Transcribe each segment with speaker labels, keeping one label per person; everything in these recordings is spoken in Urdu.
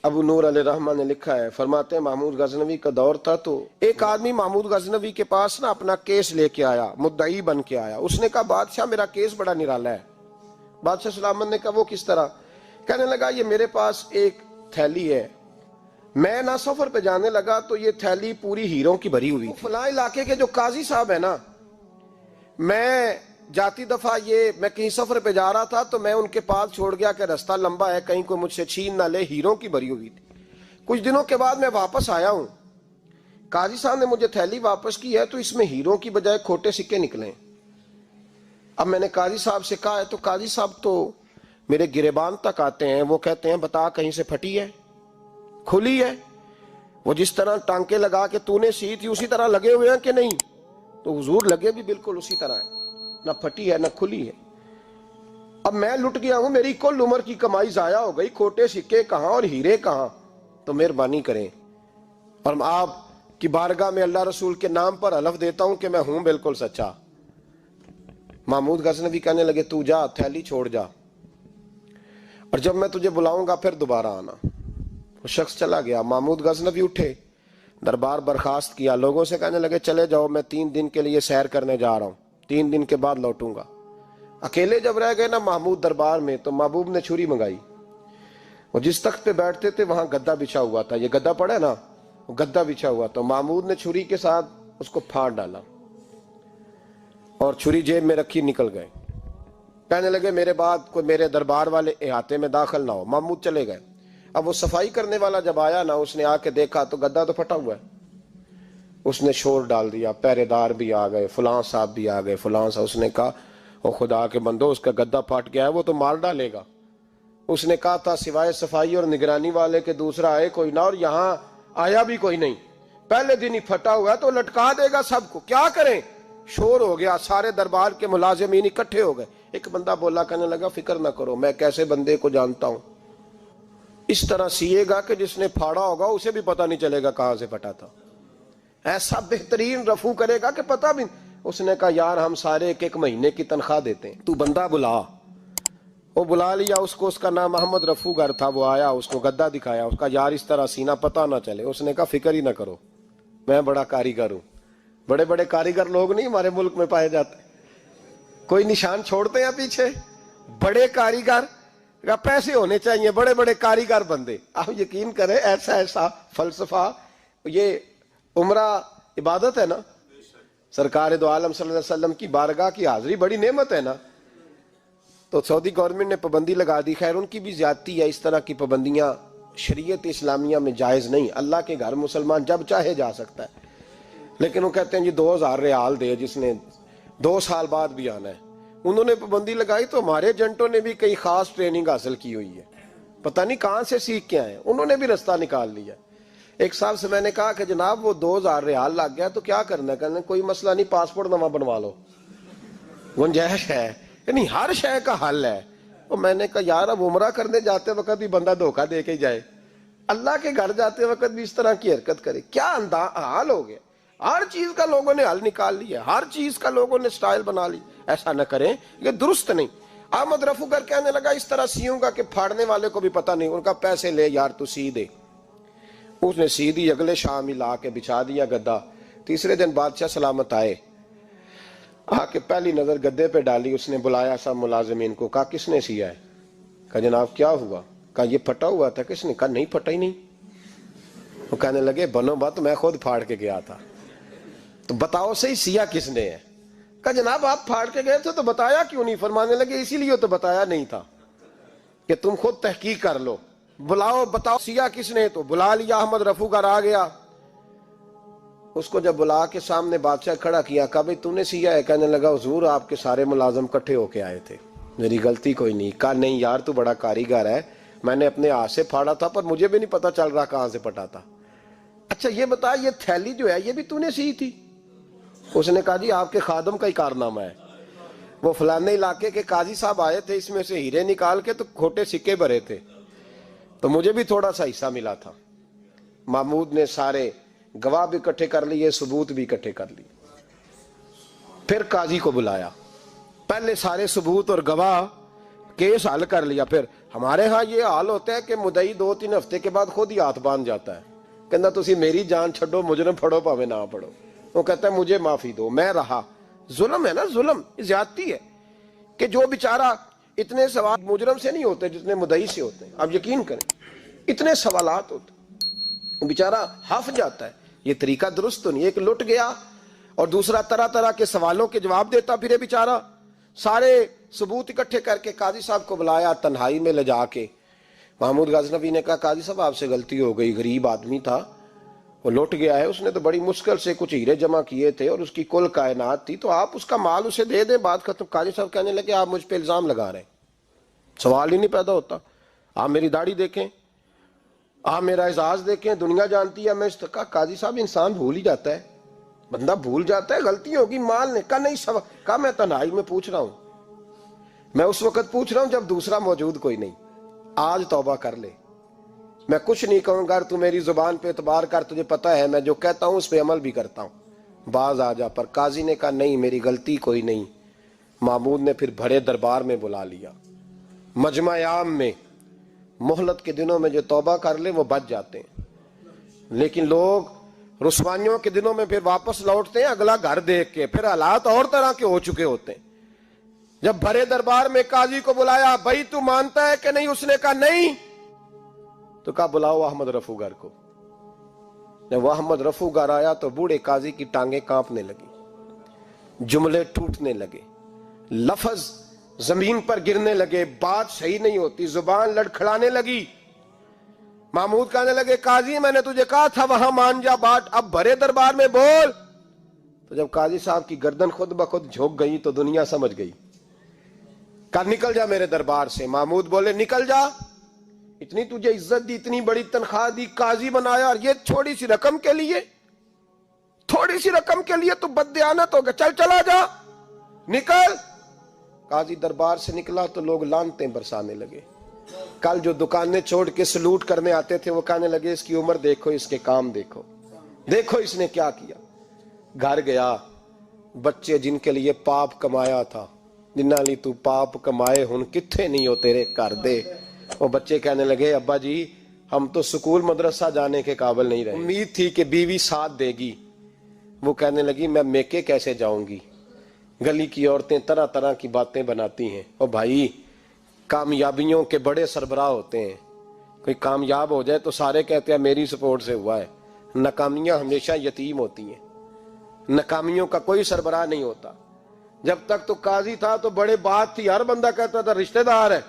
Speaker 1: ابو نور علیہ رحمہ نے لکھا ہے، فرماتے ہیں محمود غزنوی کا دور تھا تو ایک آدمی محمود غزنوی کے پاس نا اپنا کیس لے کے آیا، مدعی بن کے آیا۔ اس نے کہا بادشاہ میرا کیس بڑا نرالا ہے۔ بادشاہ سلامت نے کہا وہ کس طرح؟ کہنے لگا یہ میرے پاس ایک تھیلی ہے، میں نہ سفر پہ جانے لگا تو یہ تھیلی پوری ہیروں کی بھری ہوئی تھی۔ فلاں علاقے کے جو قاضی صاحب ہیں نا، میں جاتی دفعہ میں کہیں سفر پہ جا رہا تھا تو میں ان کے پاس چھوڑ گیا کہ رستہ لمبا ہے، کہیں کوئی مجھ سے چھین نہ لے، ہیروں کی بھری ہوئی تھی۔ کچھ دنوں کے بعد میں واپس آیا ہوں، قاضی صاحب نے مجھے تھیلی واپس کی ہے تو اس میں ہیروں کی بجائے کھوٹے سکے نکلے۔ اب میں نے قاضی صاحب سے کہا ہے تو قاضی صاحب تو میرے گریبان تک آتے ہیں، وہ کہتے ہیں بتا کہیں سے پھٹی ہے، کھلی ہے؟ وہ جس طرح ٹانکے لگا کے تو نے سی تھی اسی طرح لگے ہوئے ہیں کہ نہیں؟ تو حضور لگے بھی بالکل اسی طرح ہے، نہ پھٹی ہے نہ کھلی ہے۔ اب میں لٹ گیا ہوں، میری کل عمر کی کمائی ضائع ہو گئی، کھوٹے سکے کہاں اور ہیرے کہاں؟ تو مہربانی کریں اور آپ کی بارگاہ میں اللہ رسول کے نام پر حلف دیتا ہوں کہ میں ہوں بالکل سچا۔ محمود غزنوی کہنے لگے تو جا، تھیلی چھوڑ جا، اور جب میں تجھے بلاؤں گا پھر دوبارہ آنا۔ وہ شخص چلا گیا۔ محمود غزنوی اٹھے، دربار برخاست کیا، لوگوں سے کہنے لگے چلے جاؤ، میں 3 دن کے لیے سیر کرنے جا رہا ہوں، 3 دن کے بعد لوٹوں گا۔ اکیلے جب رہ گئے نا محمود دربار میں تو محبوب نے چھری منگائی۔ وہ جس تخت پہ بیٹھتے تھے وہاں گدا بچھا ہوا تھا، یہ گدا پڑا ہے نا، وہ گدا بچھا ہوا تھا۔ محمود نے چھری کے ساتھ اس کو پھاڑ ڈالا اور چھری جیب میں رکھی نکل گئے۔ کہنے لگے میرے بعد کوئی میرے دربار والے احاطے میں داخل نہ ہو۔ محمود چلے گئے۔ اب وہ صفائی کرنے والا جب آیا نا، اس نے آ کے دیکھا تو گدا تو پھٹا ہوا ہے۔ اس نے شور ڈال دیا، پہرے دار بھی آ گئے، فلاں صاحب بھی آ گئے، فلاں صاحب۔ اس نے کہا او خدا کے بندو، اس کا گدا پھٹ گیا ہے، وہ تو مار ڈالے گا۔ اس نے کہا تھا سوائے صفائی اور نگرانی والے کے دوسرا آئے کوئی نہ، اور یہاں آیا بھی کوئی نہیں، پہلے دن ہی پھٹا ہوا ہے تو لٹکا دے گا سب کو، کیا کریں؟ شور ہو گیا، سارے دربار کے ملازمین اکٹھے ہو گئے۔ ایک بندہ بولا، کہنے لگا فکر نہ کرو، میں کیسے بندے کو جانتا ہوں، اس طرح سیے گا کہ جس نے پھاڑا ہوگا اسے بھی پتہ نہیں چلے گا کہاں سے پھٹا تھا، ایسا بہترین رفو کرے گا کہ پتہ بھی۔ اس نے کہا یار ہم سارے ایک مہینے کی تنخواہ دیتے ہیں، تو بندہ بلا۔ وہ بلا لیا اس کو، اس کا نام محمد رفو گر تھا۔ وہ آیا، اس کو گدا دکھایا، اس کا یار اس طرح سینہ پتہ نہ چلے۔ اس نے کہا فکر ہی نہ کرو، میں بڑا کاریگر ہوں۔ بڑے بڑے کاریگر لوگ نہیں ہمارے ملک میں پائے جاتے، کوئی نشان چھوڑتے ہیں پیچھے؟ بڑے کاریگر کا پیسے ہونے چاہیے، بڑے بڑے کاریگر بندے۔ آپ یقین کریں ایسا ایسا فلسفہ، یہ عمرہ عبادت ہے نا، سرکار دو عالم صلی اللہ علیہ وسلم کی بارگاہ کی حاضری بڑی نعمت ہے نا۔ تو سعودی گورنمنٹ نے پابندی لگا دی، خیر ان کی بھی زیادتی ہے، اس طرح کی پابندیاں شریعت اسلامیہ میں جائز نہیں۔ اللہ کے گھر مسلمان جب چاہے جا سکتا ہے، لیکن وہ کہتے ہیں جی 2000 ریال دے جس نے 2 سال بعد بھی آنا ہے۔ انہوں نے پابندی لگائی تو ہمارے ایجنٹوں نے بھی کئی خاص ٹریننگ حاصل کی ہوئی ہے، پتہ نہیں کہاں سے سیکھ کے آئے، انہوں نے بھی رستہ نکال لیا۔ ایک صاحب سے میں نے کہا کہ جناب وہ 2000 ریال لگ گیا تو کیا کرنا ہے؟ کہنے کوئی مسئلہ نہیں، پاسپورٹ نواں بنوا لو، گنجائش ہے، یعنی ہر شے کا حل ہے۔ اور میں نے کہا یار اب عمرہ کرنے جاتے وقت بھی بندہ دھوکہ دے کے جائے، اللہ کے گھر جاتے وقت بھی اس طرح کی حرکت کرے، کیا حال ہو گیا؟ ہر چیز کا لوگوں نے حل نکال لیا، ہر چیز کا لوگوں نے سٹائل بنا لی۔ ایسا نہ کریں، یہ درست نہیں۔ احمد رفو گر کہنے لگا اس طرح سیوں گا کہ پھاڑنے والے کو بھی پتہ نہیں۔ ان کا پیسے لے یار تو سی دے۔ اس نے سی دی، اگلے شام ہی لا کے بچھا دیا گدا۔ تیسرے دن بادشاہ سلامت آئے، آ کے پہلی نظر گدے پہ ڈالی۔ اس نے بلایا سب ملازمین کو، کہا کس نے سیا ہے؟ کہا جناب کیا ہوا؟ کہا یہ پھٹا ہوا تھا کس نے؟ کہا نہیں پھٹا ہی نہیں۔ وہ کہنے لگے بنو بات، میں خود پھاڑ کے گیا تھا، تو بتاؤ صحیح سیا کس نے ہے؟ کہا جناب آپ پھاڑ کے گئے تھے تو بتایا کیوں نہیں؟ فرمانے لگے اسی لیے تو بتایا نہیں تھا کہ تم خود تحقیق کر لو، بلاؤ بتاؤ سیا کس نے۔ تو بلا لیا، احمد رفو گر آ گیا۔ اس کو جب بلا کے سامنے بادشاہ کھڑا کیا، کہا بھئی تو نے سیا ہے؟ کہنے لگا حضور آپ کے سارے ملازم کٹھے ہو کے آئے تھے، میری غلطی کوئی نہیں۔ کہا نہیں یار تو بڑا کاریگر ہے، میں نے اپنے ہاتھ سے پھاڑا تھا پر مجھے بھی نہیں پتا چل رہا کہاں سے پھٹا تھا۔ اچھا یہ بتا یہ تھیلی جو ہے یہ بھی تو نے سی تھی؟ اس نے کہا جی آپ کے خادم کا ہی کارنامہ ہے، وہ فلانے علاقے کے قاضی صاحب آئے تھے، اس میں سے ہیرے نکال کے تو کھوٹے سکے بھرے تھے، تو مجھے بھی تھوڑا سا حصہ ملا تھا۔ محمود نے سارے گواہ بھی اکٹھے کر لیے، ثبوت بھی اکٹھے کر لیے۔ پھر قاضی کو بلایا، پہلے سارے ثبوت اور گواہ کیس حل کر لیا، پھر ہمارے ہاں یہ حال ہوتا ہے کہ مدعی 2-3 ہفتے کے بعد خود ہی ہاتھ باندھ جاتا ہے, کہنا تسی میری جان چھڈو, مجرم پھڑو پاوے نہ پڑھو. وہ کہتا ہے مجھے معافی دو, میں رہا. ظلم ہے نا, ظلم زیادتی ہے. کہ جو بیچارہ اتنے سوال مجرم سے نہیں ہوتے جتنے مدعی سے ہوتے ہیں. آپ یقین کریں, اتنے سوالات ہوتے ہیں, بیچارہ ہف جاتا ہے. یہ طریقہ درست تو نہیں. ایک لٹ گیا اور دوسرا طرح طرح کے سوالوں کے جواب دیتا پھرے بیچارہ. سارے ثبوت اکٹھے کر کے قاضی صاحب کو بلایا تنہائی میں لے جا کے. محمود غزنوی نے کہا قاضی صاحب آپ سے غلطی ہو گئی, غریب آدمی تھا, وہ لٹ گیا ہے, اس نے تو بڑی مشکل سے کچھ ہیرے جمع کیے تھے اور اس کی کل کائنات تھی, تو آپ اس کا مال اسے دے دیں, بات ختم. قاضی صاحب کہنے لگے آپ مجھ پہ الزام لگا رہے ہیں, سوال ہی نہیں پیدا ہوتا. آپ میری داڑھی دیکھیں, آپ میرا اعزاز دیکھیں, دنیا جانتی ہے. میں کہا قاضی صاحب انسان بھول ہی جاتا ہے, بندہ بھول جاتا ہے, غلطی ہوگی. مال نے کہا نہیں, کہا میں تنہائی میں پوچھ رہا ہوں, میں اس وقت پوچھ رہا ہوں جب دوسرا موجود کوئی نہیں. آج توبہ کر لے, میں کچھ نہیں کہوں گا, تو میری زبان پہ اعتبار کر, تجھے پتا ہے میں جو کہتا ہوں اس پہ عمل بھی کرتا ہوں, باز آ جا. پر قاضی نے کہا نہیں, میری غلطی کوئی نہیں. محمود نے پھر بڑے دربار میں بلا لیا, مجمع عام میں. مہلت کے دنوں میں جو توبہ کر لے وہ بچ جاتے ہیں, لیکن لوگ رسوائیوں کے دنوں میں پھر واپس لوٹتے ہیں اگلا گھر دیکھ کے, پھر حالات اور طرح کے ہو چکے ہوتے ہیں. جب بڑے دربار میں قاضی کو بلایا, بھائی تو مانتا ہے کہ نہیں؟ اس نے کہا نہیں. تو کہا بلاؤ احمد رفوگر کو. جب وہ احمد رفوگر آیا تو بوڑھے قاضی کی ٹانگیں کانپنے لگی, جملے ٹوٹنے لگے, لفظ زمین پر گرنے لگے, بات صحیح نہیں ہوتی, زبان لڑکھڑانے لگی. محمود کہنے لگے قاضی میں نے تجھے کہا تھا وہاں مان جا بات, اب بڑے دربار میں بول. تو جب قاضی صاحب کی گردن خود بخود جھک گئی تو دنیا سمجھ گئی. کہا نکل جا میرے دربار سے. محمود بولے نکل جا, اتنی تجھے عزت دی, اتنی بڑی تنخواہ دی, قاضی بنایا, اور یہ تھوڑی سی رقم کے لیے, تھوڑی سی رقم کے لیے تو بددیانت ہو گیا, چل چلا جا, نکل. قاضی دربار سے نکلا تو لوگ لعنتیں برسانے لگے. کل جو دکانیں چھوڑ کے سلوٹ کرنے آتے تھے وہ کہنے لگے اس کی عمر دیکھو, اس کے کام دیکھو, دیکھو اس نے کیا کیا. گھر گیا, بچے جن کے لیے پاپ کمایا تھا, جنہاں لی تو پاپ کمائے ہن کتھے نہیں ہو تیرے کر دے. وہ بچے کہنے لگے ابا جی ہم تو سکول مدرسہ جانے کے قابل نہیں رہے, امید تھی کہ بیوی ساتھ دے گی. وہ کہنے لگی میں میکے کیسے جاؤں گی, گلی کی عورتیں طرح طرح کی باتیں بناتی ہیں. او بھائی کامیابیوں کے بڑے سربراہ ہوتے ہیں, کوئی کامیاب ہو جائے تو سارے کہتے ہیں میری سپورٹ سے ہوا ہے. ناکامیاں ہمیشہ یتیم ہوتی ہیں, ناکامیوں کا کوئی سربراہ نہیں ہوتا. جب تک تو قاضی تھا تو بڑے بات تھی, ہر بندہ کہتا تھا رشتہ دار ہے.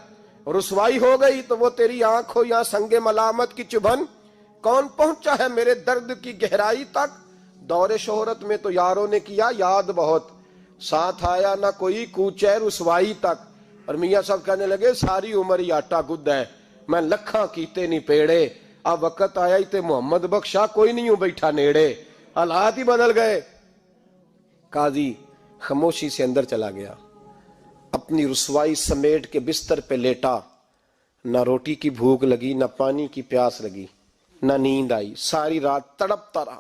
Speaker 1: رسوائی ہو گئی تو وہ تیری آنکھ ہو یا سنگ ملامت کی چبھن, کون پہنچا ہے میرے درد کی گہرائی تک. دور شہرت میں تو یاروں نے کیا یاد بہت, ساتھ آیا نہ کوئی کوچے رسوائی تک. اور میاں صاحب کہنے لگے ساری عمر ہی آٹا گد ہے, میں لکھاں کیتے نہیں پیڑے, اب وقت آیا ہی تے محمد بخشا کوئی نہیں ہوں بیٹھا نیڑے. حالات ہی بدل گئے. قاضی خاموشی سے اندر چلا گیا, اپنی رسوائی سمیٹ کے بستر پہ لیٹا. نہ روٹی کی بھوک لگی, نہ پانی کی پیاس لگی, نہ نیند آئی. ساری رات تڑپتا رہا.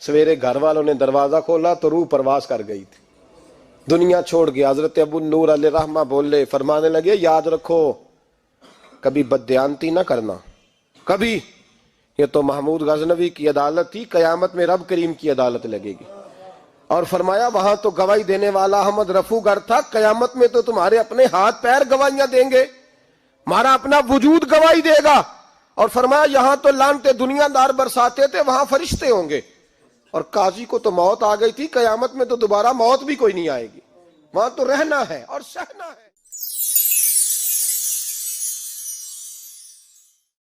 Speaker 1: سویرے گھر والوں نے دروازہ کھولا تو روح پرواز کر گئی تھی, دنیا چھوڑ گیا. حضرت ابو نور علیہ رحمہ بولے, فرمانے لگے یاد رکھو کبھی بددیانتی نہ کرنا, کبھی. یہ تو محمود غزنوی کی عدالت تھی, قیامت میں رب کریم کی عدالت لگے گی. اور فرمایا وہاں تو گواہی دینے والا احمد رفوگر تھا, قیامت میں تو تمہارے اپنے ہاتھ پیر گواہیاں دیں گے, ہمارا اپنا وجود گواہی دے گا. اور فرمایا یہاں تو لعنتیں دنیا دار برساتے تھے, وہاں فرشتے ہوں گے. اور قاضی کو تو موت آ گئی تھی, قیامت میں تو دوبارہ موت بھی کوئی نہیں آئے گی, وہاں تو رہنا ہے اور سہنا ہے.